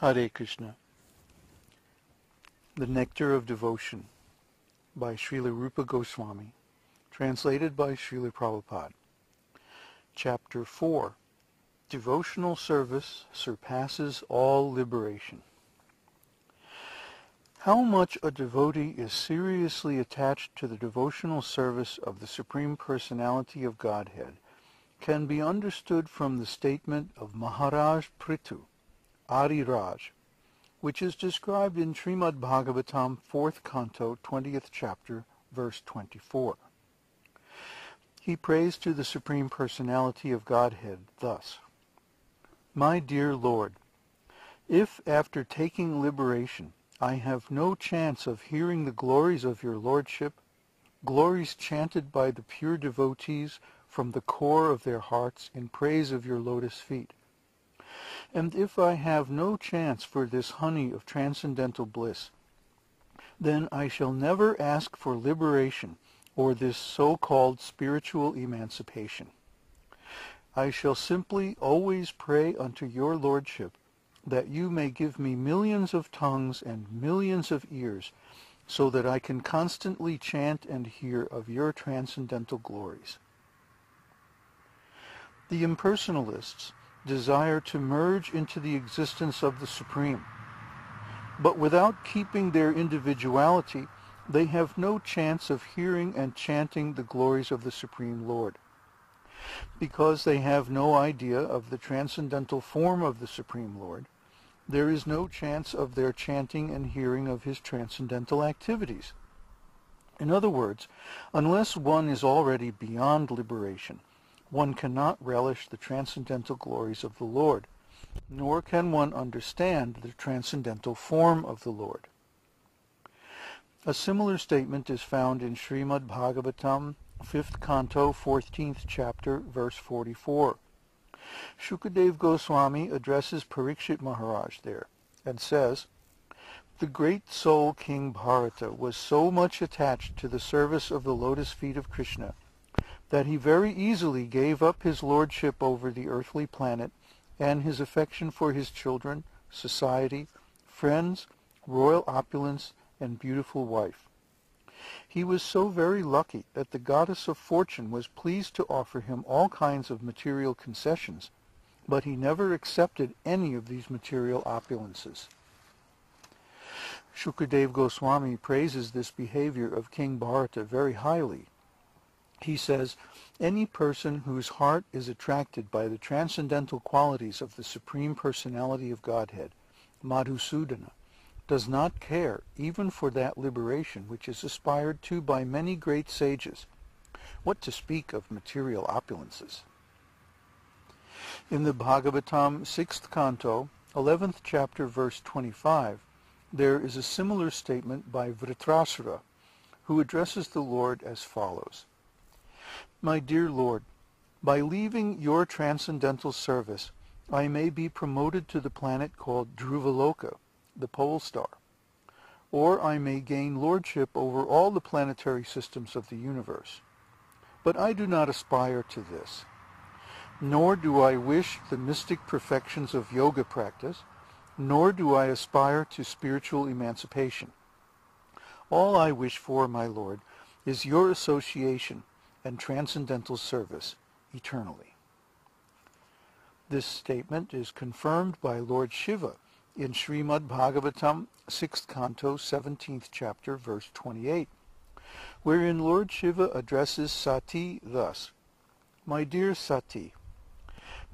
Hare Krishna. The Nectar of Devotion by Srila Rupa Goswami, translated by Srila Prabhupada. Chapter 4. Devotional Service Surpasses All Liberation. How much a devotee is seriously attached to the devotional service of the Supreme Personality of Godhead can be understood from the statement of Mahārāj Pṛthu, Ādirāja, which is described in Śrīmad-Bhāgavatam, 4th Canto, 20th chapter, verse 24. He prays to the Supreme Personality of Godhead thus: My dear Lord, if after taking liberation I have no chance of hearing the glories of your Lordship, glories chanted by the pure devotees from the core of their hearts in praise of your lotus feet, and if I have no chance for this honey of transcendental bliss, then I shall never ask for liberation or this so-called spiritual emancipation. I shall simply always pray unto your Lordship that you may give me millions of tongues and millions of ears so that I can constantly chant and hear of your transcendental glories. The impersonalists desire to merge into the existence of the Supreme, but without keeping their individuality, they have no chance of hearing and chanting the glories of the Supreme Lord. Because they have no idea of the transcendental form of the Supreme Lord, there is no chance of their chanting and hearing of his transcendental activities. In other words, unless one is already beyond liberation, one cannot relish the transcendental glories of the Lord, nor can one understand the transcendental form of the Lord. A similar statement is found in Śrīmad-Bhāgavatam, 5th Canto, 14th chapter, verse 44. Shukadeva Goswami addresses Parikshit Mahārāj there, and says, The great soul King Bharata was so much attached to the service of the lotus feet of Krishna that he very easily gave up his lordship over the earthly planet and his affection for his children, society, friends, royal opulence, and beautiful wife. He was so very lucky that the goddess of fortune was pleased to offer him all kinds of material concessions, but he never accepted any of these material opulences. Shukadeva Goswami praises this behavior of King Bharata very highly. He says, any person whose heart is attracted by the transcendental qualities of the Supreme Personality of Godhead, Madhusudana, does not care even for that liberation which is aspired to by many great sages, what to speak of material opulences. In the Bhagavatam, 6th Canto, 11th chapter, verse 25, there is a similar statement by Vritrasura, who addresses the Lord as follows: My dear Lord, by leaving your transcendental service, I may be promoted to the planet called Dhruvaloka, the pole star, or I may gain lordship over all the planetary systems of the universe. But I do not aspire to this, nor do I wish the mystic perfections of yoga practice, nor do I aspire to spiritual emancipation. All I wish for, my Lord, is your association and transcendental service eternally. This statement is confirmed by Lord Shiva in Śrīmad-Bhāgavatam, 6th Canto, 17th chapter, verse 28, wherein Lord Shiva addresses Sati thus: My dear Sati,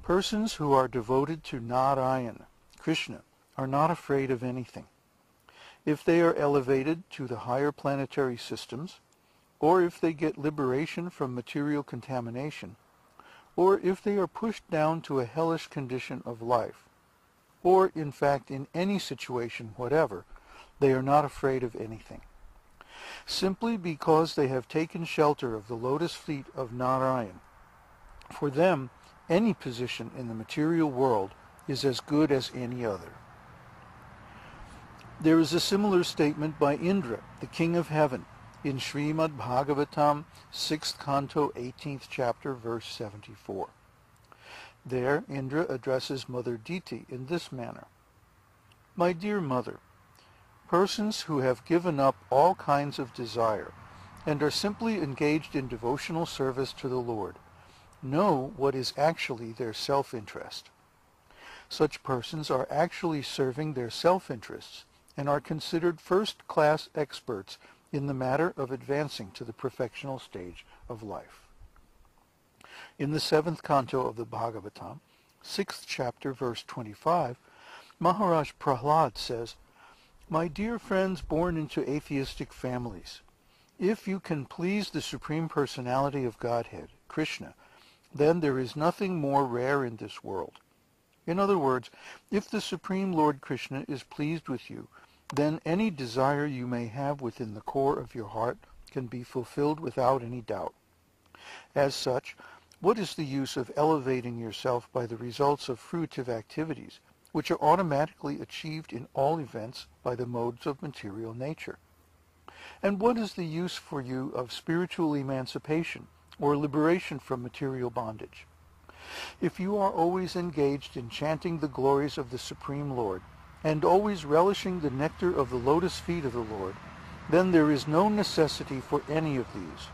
persons who are devoted to Narayana, Krishna, are not afraid of anything. If they are elevated to the higher planetary systems, or if they get liberation from material contamination, or if they are pushed down to a hellish condition of life, or in fact in any situation whatever, they are not afraid of anything. Simply because they have taken shelter of the lotus feet of Narayan. For them, any position in the material world is as good as any other. There is a similar statement by Indra, the king of heaven, in Śrīmad-Bhāgavatam, 6th Canto, 18th chapter, verse 74. There, Indra addresses Mother Diti in this manner: My dear mother, persons who have given up all kinds of desire and are simply engaged in devotional service to the Lord know what is actually their self-interest. Such persons are actually serving their self-interests and are considered first-class experts in the matter of advancing to the perfectional stage of life. In the 7th canto of the Bhagavatam, 6th chapter, verse 25, Mahārāj Pṛthu says, My dear friends born into atheistic families, if you can please the Supreme Personality of Godhead, Krishna, then there is nothing more rare in this world. In other words, if the Supreme Lord Krishna is pleased with you, then any desire you may have within the core of your heart can be fulfilled without any doubt. As such, what is the use of elevating yourself by the results of fruitive activities, which are automatically achieved in all events by the modes of material nature? And what is the use for you of spiritual emancipation or liberation from material bondage? If you are always engaged in chanting the glories of the Supreme Lord, and always relishing the nectar of the lotus feet of the Lord, then there is no necessity for any of these.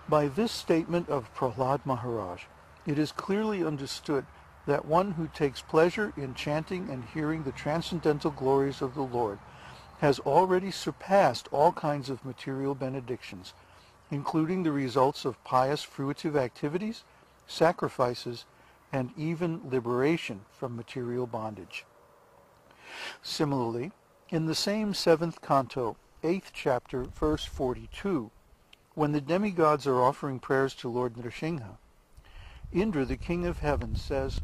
By this statement of Prahlad Mahārāj, it is clearly understood that one who takes pleasure in chanting and hearing the transcendental glories of the Lord has already surpassed all kinds of material benedictions, including the results of pious fruitive activities, sacrifices, and even liberation from material bondage. Similarly, in the same 7th canto, 8th chapter, verse 42, when the demigods are offering prayers to Lord Nrsimha, Indra, the king of heaven, says,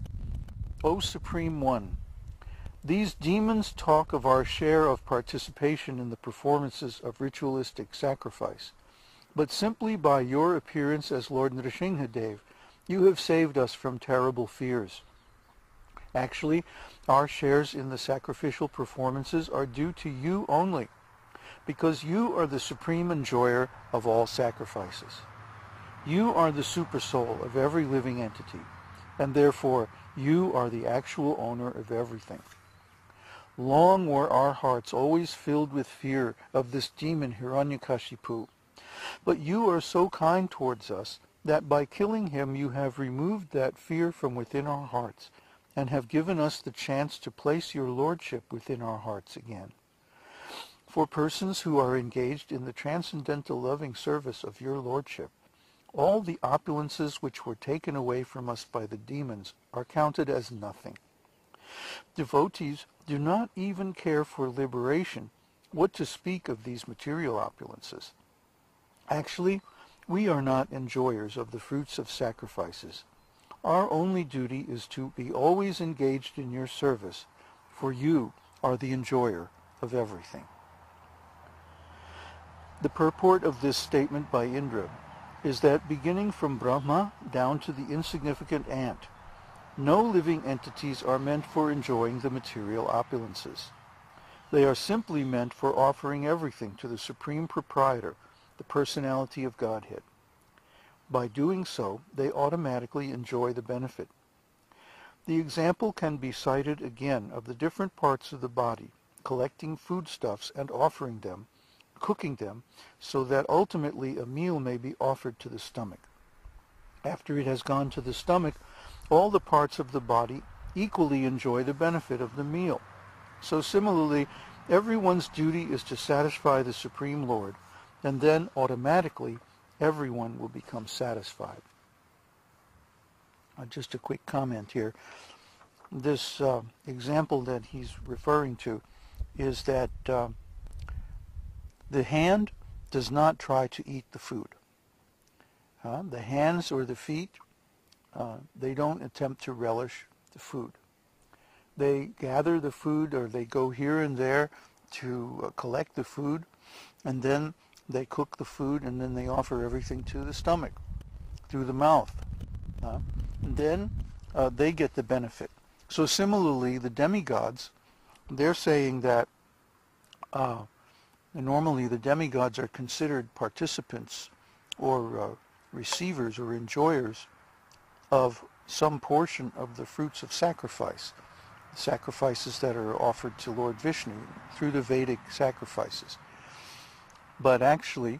O Supreme One, these demons talk of our share of participation in the performances of ritualistic sacrifice, but simply by your appearance as Lord Nrsimha-Dev, you have saved us from terrible fears. Actually, our shares in the sacrificial performances are due to you only, because you are the supreme enjoyer of all sacrifices. You are the supersoul of every living entity, and therefore you are the actual owner of everything. Long were our hearts always filled with fear of this demon Hiranyakashipu, but you are so kind towards us that by killing him you have removed that fear from within our hearts, and have given us the chance to place your lordship within our hearts again. For persons who are engaged in the transcendental loving service of your lordship, all the opulences which were taken away from us by the demons are counted as nothing. Devotees do not even care for liberation, what to speak of these material opulences. Actually, we are not enjoyers of the fruits of sacrifices. Our only duty is to be always engaged in your service, for you are the enjoyer of everything. The purport of this statement by Indra is that beginning from Brahma down to the insignificant ant, no living entities are meant for enjoying the material opulences. They are simply meant for offering everything to the Supreme Proprietor, the Personality of Godhead. By doing so, they automatically enjoy the benefit. The example can be cited again of the different parts of the body, collecting foodstuffs and offering them, cooking them, so that ultimately a meal may be offered to the stomach. After it has gone to the stomach, all the parts of the body equally enjoy the benefit of the meal. So similarly, everyone's duty is to satisfy the Supreme Lord, and then automatically everyone will become satisfied. Just a quick comment here. This example that he's referring to is that the hand does not try to eat the food. The hands or the feet, they don't attempt to relish the food. They gather the food, or they go here and there to collect the food, and then they cook the food, and then they offer everything to the stomach through the mouth. And then they get the benefit. So similarly, the demigods, they're saying that normally the demigods are considered participants or receivers or enjoyers of some portion of the fruits of sacrifice. sacrifices that are offered to Lord Vishnu through the Vedic sacrifices. But actually,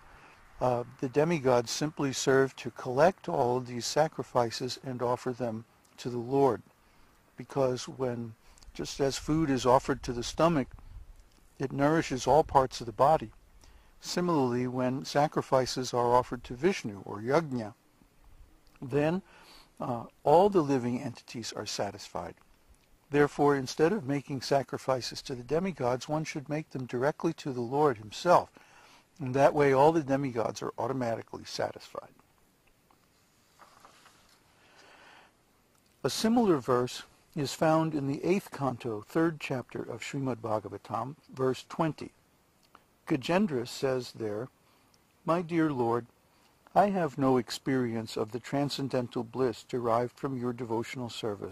the demigods simply serve to collect all of these sacrifices and offer them to the Lord. Because when, just as food is offered to the stomach, it nourishes all parts of the body. Similarly, when sacrifices are offered to Vishnu or yajna, then all the living entities are satisfied. Therefore, instead of making sacrifices to the demigods, one should make them directly to the Lord himself. And that way all the demigods are automatically satisfied. A similar verse is found in the 8th canto, 3rd chapter of Śrīmad-Bhāgavatam, verse 20. Gajendra says there, "My dear Lord, I have no experience of the transcendental bliss derived from your devotional service,